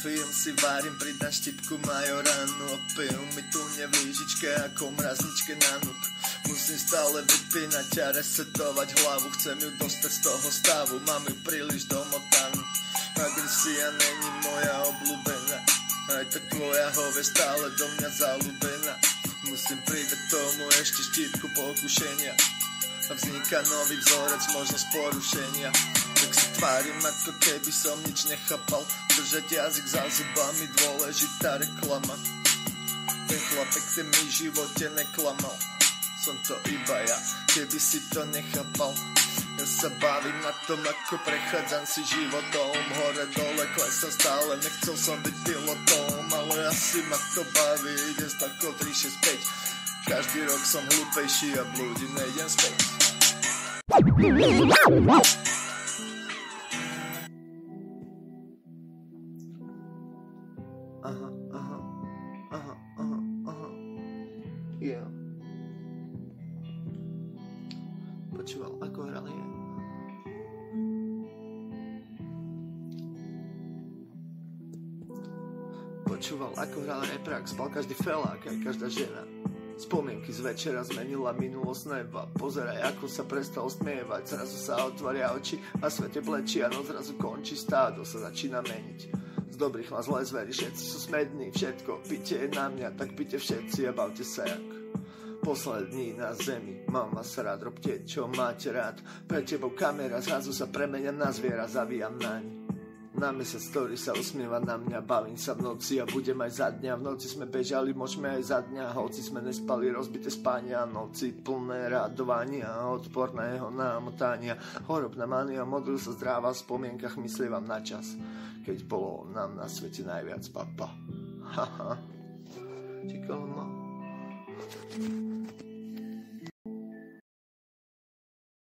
film si várim, pridám štipku majoránu. Opium mi tu v lížičke ako mrazničke na nuk. Musím stále vypínať a resetovať hlavu. Chcem ju dostať z toho stavu, mám ju príliš domotanú. Agresia není moja obľúbená, aj tak tvoja hove stále do mňa zalúbená. Musím pridať tomu ešte štítku pokušenia a vzniká nový vzorec, možnosť porušenia. Tak si tvárim, ako keby som nič nechápal. Držať jazyk za zubami, dôležitá reklama. Ten chlapek, ten mi v živote neklamal. Som to iba ja, keby si to nechápal. Ja sa bavím na tom, ako prechádzam si životom. Hore, dole, klesam stále, nechcel som byť pilotom, ale asi ma to baví, idem s takou 365. Každý rok som hlúpejší a blúdim, nejdem späť. Yeah. Počúval, ako hral je. Počúval, ako hral reprak, spal každý felák, aj každá žena. Spomienky z večera zmenila minulosť neba. Pozeraj, ako sa prestal smievať. Zrazu sa otvoria oči a svete blečí a noc zrazu končí. Stádo sa začína meniť. Z dobrých má zlé zvery, všetci sú smední. Všetko, pite je na mňa, tak pite všetci a bavte sa jak poslední na zemi. Mám vás rád, robte čo máte rád. Pre tebou kamera, zrazu sa premenia na zviera. Zavíjam naň. Na mesiac, ktorý sa usmieva na mňa. Bavím sa v noci a budem aj za dňa. V noci sme bežali, môžeme aj za dňa. Hoci sme nespali, rozbité spania. Noci plné radovania, odporného námotania. Horobná mania, modlil sa zdráva. V spomienkach myslievam na čas, keď bolo nám na svete najviac, papa. Haha. Číkalo ma.